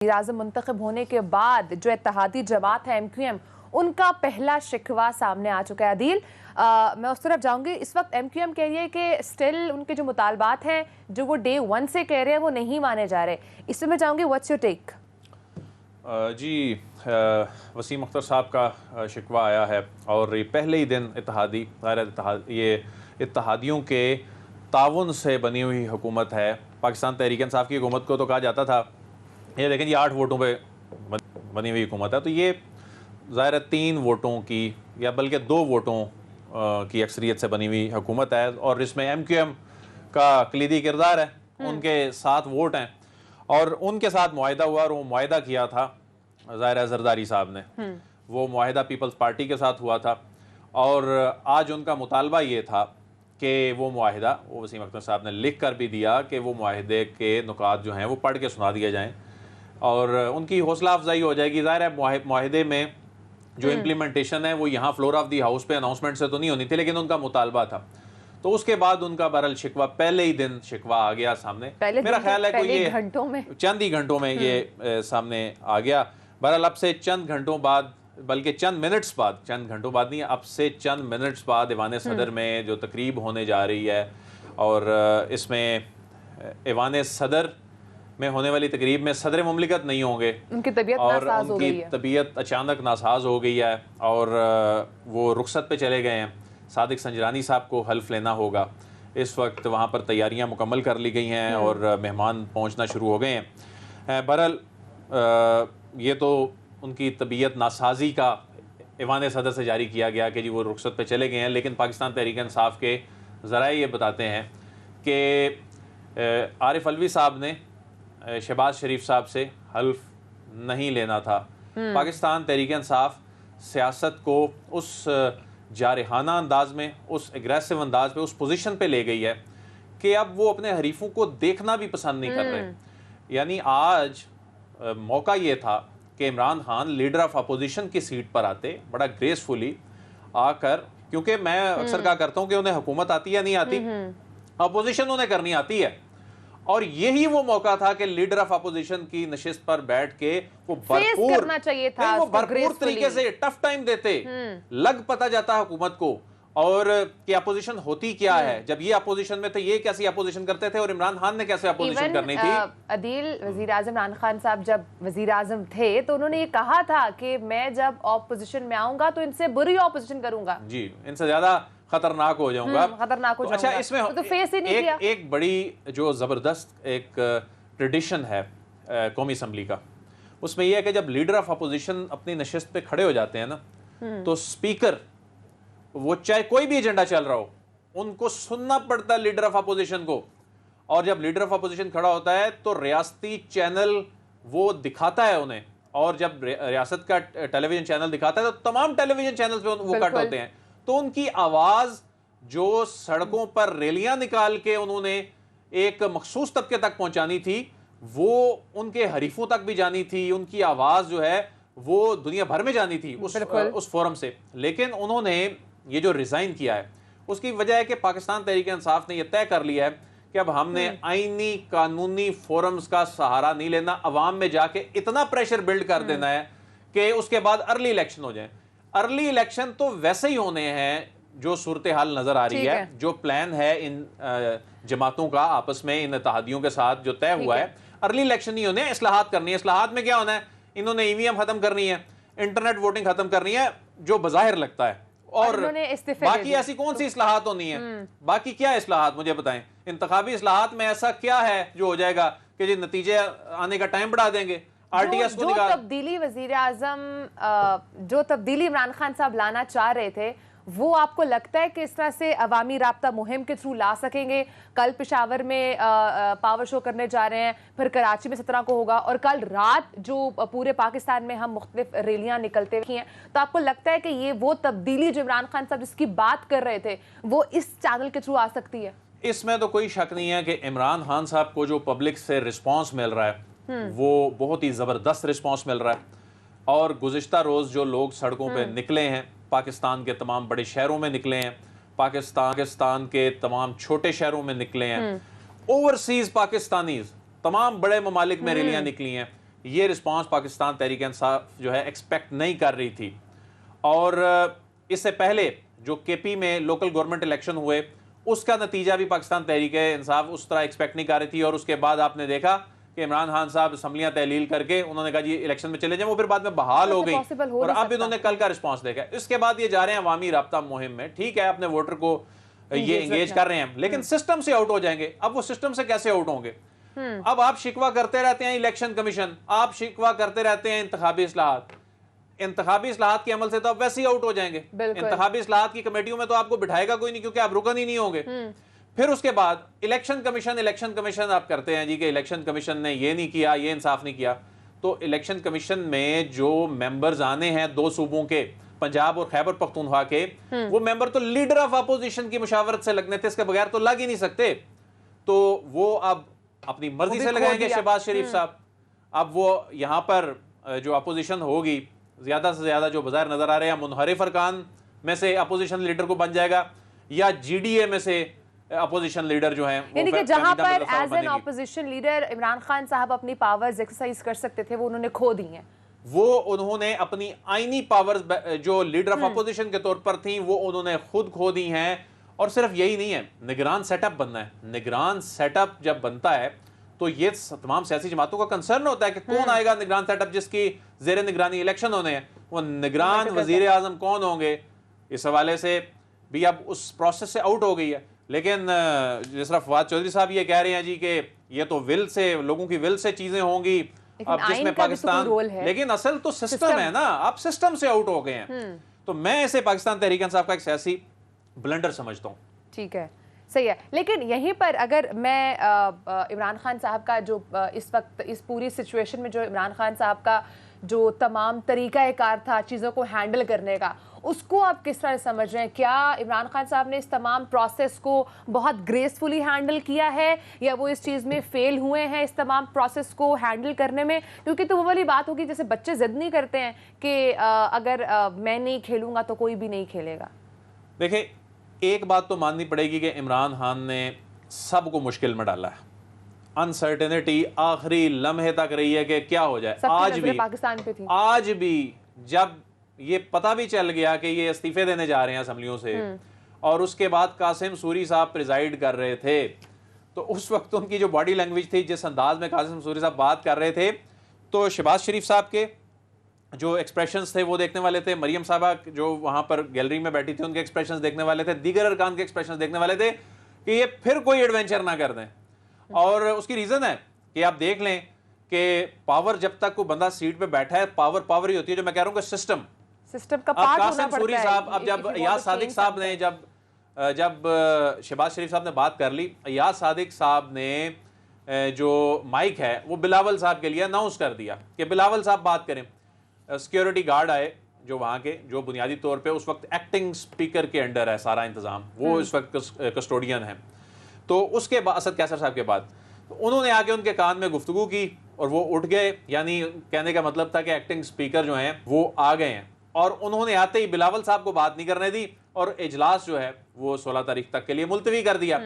वज़ीर-ए-आज़म मुंतखब होने के बाद जो इत्तेहादी जमात है MQM, उनका पहला शिकवा सामने आ चुका है। अदील, मैं उस तरफ जाऊंगी। इस वक्त MQM कह रही है कि स्टिल उनके जो मुतालबात हैं जो वो डे 1 से कह रहे हैं वो नहीं माने जा रहे। इसमें मैं चाहूँगी व्हाट्स योर टेक? जी, वसीम अख्तर साहब का शिकवा आया है और ये पहले ही दिन ये इत्तेहादियों के ताउन से बनी हुई हुकूमत है। पाकिस्तान तहरीक इंसाफ की हुकूमत को तो कहा जाता था, ये देखें ये 8 वोटों पे बनी हुई हुकूमत है, तो ये ज़ाहिर 3 वोटों की या बल्कि 2 वोटों की अक्सरियत से बनी हुई हुकूमत है और इसमें MQM का कलीदी किरदार है। उनके 7 वोट हैं और उनके साथ मुआहिदा हुआ और वो मुआहिदा किया था ज़ाहिर जरदारी साहब ने। वो मुआहिदा पीपल्स पार्टी के साथ हुआ था और आज उनका मुतालबा ये था कि वो मुआहिदा, वो वसीम अख्तर साहब ने लिख कर भी दिया कि वो मुआहिदे के नुकात जो हैं वो पढ़ के सुना दिए जाएँ और उनकी हौसला अफजाई हो जाएगी। ज़ाहिर है मुआहिदे में जो इम्प्लीमेंटेशन है वो यहाँ फ्लोर ऑफ दी हाउस पे अनाउंसमेंट से तो नहीं होनी थी, लेकिन उनका मुतालबा था। तो उसके बाद उनका बहरहाल शिकवा पहले ही दिन शिकवा आ गया सामने। मेरा ख्याल है कि ये चंद ही घंटों में ये सामने आ गया। बहरहाल अब से चंद घंटों बाद, बल्कि चंद मिनट्स बाद, चंद घंटों बाद नहीं, अब से चंद मिनट्स बाद ईवान सदर में जो तकरीब होने जा रही है और इसमें ईवान सदर में होने वाली तकरीब में सदर मुमलिकत नहीं होंगे, उनकी तबीयत और नासाज हो गई उनकी है। तबीयत अचानक नासाज हो गई है और वो रुखसत पे चले गए हैं। सादिक संजरानी साहब को हल्फ लेना होगा। इस वक्त वहाँ पर तैयारियाँ मुकम्मल कर ली गई हैं और मेहमान पहुँचना शुरू हो गए हैं। बहरहाल ये तो उनकी तबीयत नासाजी का ईवान सदर से जारी किया गया कि जी वो रुखसत पे चले गए हैं, लेकिन पाकिस्तान तहरीक इंसाफ के ज़राए ये बताते हैं कि आरिफ अलवी साहब ने शहबाज शरीफ साहब से हल्फ नहीं लेना था। पाकिस्तान तहरीक इंसाफ सियासत को उस जारहाना अंदाज में, उस एग्रेसिव अंदाज पे, उस पोजीशन पे ले गई है कि अब वो अपने हरीफों को देखना भी पसंद नहीं कर रहे। यानी आज मौका ये था कि Imran Khan leader of opposition की सीट पर आते, बड़ा ग्रेसफुली आकर, क्योंकि मैं अक्सर कहा करता हूँ कि उन्हें हुकूमत आती है नहीं आती, अपोजिशन उन्हें करनी आती है, और यही वो मौका था कि लीडर ऑफ अपोजिशन की नशिस्त पर बैठ के वो भरपूर तरीके से टफ टाइम देते, लग पता जाता हुकूमत को और कि अपोजिशन होती क्या है। जब ये अपोजिशन में थे, ये कैसी अपोजिशन करते थे और इमरान खान ने कैसे अपोजिशन करनी थी। अदील, वज़ीर-ए-आज़म इमरान खान साहब जब वज़ीर-ए-आज़म थे तो उन्होंने ये कहा था कि मैं जब ऑपोजिशन में आऊंगा तो इनसे बुरी ऑपोजिशन करूंगा। जी, इनसे ज्यादा खतरनाक हो जाऊंगा। खतरनाक हो जाऊंगा। अच्छा, इसमें तो फेस ही नहीं किया। एक बड़ी जो जबरदस्त एक ट्रेडिशन है कौमी असम्बली का, उसमें यह है कि जब लीडर ऑफ अपोजिशन अपनी नशिस्त पे खड़े हो जाते हैं ना, तो स्पीकर, वो चाहे कोई भी एजेंडा चल रहा हो, उनको सुनना पड़ता है लीडर ऑफ अपोजिशन को। और जब लीडर ऑफ अपोजिशन खड़ा होता है तो रियासती चैनल वो दिखाता है उन्हें, और जब रियासत का टेलीविजन चैनल दिखाता है तो तमाम टेलीविजन चैनल पे वो कट होते हैं। तो उनकी आवाज जो सड़कों पर रैलियां निकाल के उन्होंने एक मखसूस तबके तक पहुंचानी थी, वो उनके हरीफों तक भी जानी थी। उनकी आवाज जो है वो दुनिया भर में जानी थी उस फोरम से। लेकिन उन्होंने ये जो रिजाइन किया है, उसकी वजह है कि पाकिस्तान तहरीक इंसाफ ने यह तय कर लिया है कि अब हमने आईनी कानूनी फोरम्स का सहारा नहीं लेना, अवाम में जाके इतना प्रेशर बिल्ड कर देना है कि उसके बाद अर्ली इलेक्शन हो जाए। अर्ली इलेक्शन तो वैसे ही होने हैं जो सूरत हाल नजर आ रही है, जो प्लान है इन जमातों का आपस में, इन इत्तेहादियों के साथ जो तय हुआ है, अर्ली इलेक्शन नहीं होने, इस्लाहात करनी है। इस्लाहात में क्या होना है, इन्होंने ईवीएम खत्म करनी है, इंटरनेट वोटिंग खत्म करनी है, जो बज़ाहिर लगता है, और बाकी ऐसी कौन सी इस्लाहात होनी है, बाकी क्या इस्लाहात मुझे बताएं। इंतखाबी इस्लाहात में ऐसा क्या है जो हो जाएगा कि जी नतीजे आने का टाइम बढ़ा देंगे, आरटीएस को निकाल। तब्दीली वज़ीर-ए-आज़म, जो तब्दीली इमरान खान साहब लाना चाह रहे थे, वो आपको लगता है कि इस तरह से अवामी राब्ता मुहिम के थ्रू ला सकेंगे? कल पेशावर में पावर शो करने जा रहे हैं, फिर कराची में 17 को होगा, और कल रात जो पूरे पाकिस्तान में हम मुख्तलिफ रैलियां निकलते हैं, तो आपको लगता है कि ये वो तब्दीली जो इमरान खान साहब जिसकी बात कर रहे थे वो इस चैनल के थ्रू आ सकती है? इसमें तो कोई शक नहीं है कि इमरान खान साहब को जो पब्लिक से रिस्पॉन्स मिल रहा है वो बहुत ही ज़बरदस्त रिस्पॉन्स मिल रहा है। और गुज़िश्ता रोज़ जो लोग सड़कों पे निकले हैं, पाकिस्तान के तमाम बड़े शहरों में निकले हैं, पाकिस्तान के तमाम छोटे शहरों में निकले हैं, ओवरसीज़ पाकिस्तानीज़ तमाम बड़े ममालिक में रैलियां निकली हैं, یہ رسپانس پاکستان تحریک انصاف جو ہے ایکسپیکٹ نہیں کر رہی تھی. اور اس سے پہلے جو کے پی میں لوکل گورنمنٹ الیکشن ہوئے اس کا نتیجہ بھی پاکستان تحریک انصاف اس طرح ایکسپیکٹ نہیں کر رہی تھی. اور اس کے بعد آپ نے دیکھا کہ عمران خان صاحب اسمبلیاں تحلیل کر کے انہوں نے کہا جی الیکشن میں چلے جائیں, وہ پھر بعد میں بحال ہو گئی اور اب انہوں نے کل کا رسپانس دیکھا. اس کے بعد یہ جا رہے ہیں عوامی رابطہ مہم میں. ٹھیک ہے, اپنے ووٹر کو یہ انگیج کر رہے ہیں, لیکن سسٹم سے آؤٹ ہو جائیں گے. اب وہ سسٹم سے کیسے آؤٹ ہوں گے؟ اب آپ شکوہ کرتے رہتے ہیں الیکشن کمیشن, آپ شکوہ کرتے رہتے ہیں انتخابی اصلاحات. انتخابی اصلاحات کے عمل سے تو آپ ویسے ہی آؤٹ ہو جائیں گے. انتخابی اصلاحات کی کمیٹیوں میں تو آپ کو بٹھائے گا کوئی نہیں, کیونکہ آپ رکن ہی نہیں ہوں گے. پھر اس کے بعد الیکشن کمیشن آپ کرتے ہیں جی کہ الیکشن کمیشن نے یہ نہیں کیا, یہ انصاف نہیں کیا. تو الیکشن کمیشن میں جو ممبرز آنے ہیں 2 صوبوں کے, پنجاب اور خیبر پختونخوا کے, وہ ممبر تو لیڈر آف اپوزیشن کی مشاورت سے لگنے تھے, اس کے بغیر تو لگ ہی نہیں سکتے. تو وہ اب اپنی مرضی سے لگائیں گے شہباز شریف صاحب. اب وہ یہاں پر جو اپوزیشن ہوگی زیادہ سے زیادہ جو بظاہر نظر آ رہے ہیں منحرف ارکان میں سے اپوزیشن لیڈر کو بن جائے گا, یا جی ڈی اے میں سے اپوزیشن لیڈر جو ہیں, یعنی کہ جہاں پر as an opposition leader Imran Khan sahab اپنی پاورز ایکسرسائز کر سکتے تھے وہ انہوں نے کھو دی ہیں. وہ انہوں نے اپنی آئینی پاورز جو لیڈر آف اپوزیشن کے طور پر تھیں وہ انہوں نے خود کھو دی ہیں. اور صرف یہی نہیں ہے, نگران سیٹ اپ بننا ہے. نگران سیٹ اپ جب بنتا ہے تو یہ تمام سیاسی جماعتوں کا کنسرن ہوتا ہے کہ کون آئے گا نگران سیٹ اپ جس کی زیر نگرانی الیکشن ہونے ہیں, وہ نگران وزیر اعظم کون ہوں گے. اس حوالے سے بھی اب اس پروسیس سے آؤٹ ہو گئی ہے. لیکن جس طرح فواد چودھری صاحب یہ کہہ رہے ہیں جی کہ یہ تو ول سے, لوگوں کی ول سے چیزیں ہوں گی اب جس میں پاکستان, لیکن اصل تو سسٹم ہے نا, آپ سسٹم سے آؤٹ ہو گئے ہیں. تو میں اسے پاکستان تحریک انصاف کا ایک سیاسی بلنڈر سمجھتا ہوں. ٹھیک ہے, صحیح ہے. لیکن یہیں پر اگر میں عمران خان صاحب کا جو اس وقت اس پوری سچویشن میں جو عمران خان صاحب کا جو تمام طریقہ کار تھا چیزوں کو ہینڈل کرنے کا, اس کو آپ کس طرح سمجھ رہے ہیں؟ کیا عمران خان صاحب نے اس تمام پروسیس کو بہت گریسفلی ہینڈل کیا ہے, یا وہ اس چیز میں فیل ہوئے ہیں اس تمام پروسیس کو ہینڈل کرنے میں؟ کیونکہ تو وہ والی بات ہوگی جیسے بچے ضد نہیں کرتے ہیں کہ اگر میں نہیں کھیلوں گا تو کوئی بھی نہیں کھیلے گا. دیکھیں, ایک بات تو ماننی پڑے گی کہ عمران خان نے سب کو مشکل میں ڈالا ہے. انسرٹینٹی آخری لمحے تک رہی ہے کہ کیا ہو جائے. آج بھی جب یہ پتہ بھی چل گیا کہ یہ استعفے دینے جا رہے ہیں اسمبلیوں سے, اور اس کے بعد قاسم سوری صاحب پریزائیڈ کر رہے تھے, تو اس وقت ان کی جو باڈی لینگویج تھی, جس انداز میں قاسم سوری صاحب بات کر رہے تھے, تو شہباز شریف صاحب کے جو ایکسپریشنز تھے وہ دیکھنے والے تھے, مریم صاحبہ جو وہاں پر گیلری میں بیٹھی تھی ان کے ایکسپریشنز دیکھنے والے تھے, دیگر ارکان کے ایکسپریشنز دیکھنے والے تھے کہ یہ پھر کوئی ایڈونچر نہ کر دیں. اور اس کی ریزن ہے کہ آپ دیکھ لیں کہ پاور جب تک کوئی بندہ سیٹ پہ بیٹھا ہے, پاور ہی ہوتی ہے. جو میں کہہ رہا ہوں کہ سسٹم کا پارٹ ہونا قاسم سوری صاحب, اب جب ایاز صادق صاحب نے جب شہباز شریف صاحب نے بات کر لی, ایاز صادق صاحب نے جو مائک ہے وہ بلاول صاحب کے لیے اناؤنس کر دیا کہ بلاول صاحب بات کریں. سیکیورٹی گارڈ آئے جو وہاں کے, جو بنیادی طور پہ اس وقت ایکٹنگ سپیکر کے انڈر ہے سارا انتظام, وہ اس وقت کسٹوڈین ہیں. تو اس کے بعد اسد کیسر صاحب کے بعد انہوں نے آ کے ان کے کان میں گفتگو کی اور وہ اٹھ گئے. یعنی کہنے کا مطلب تھا کہ ایکٹنگ سپیکر جو ہیں وہ آ گئے ہیں, اور انہوں نے آتے ہی بلاول صاحب کو بات نہیں کرنے دی اور اجلاس جو ہے وہ 16 تاریخ تک کے لیے ملتوی کر دیا.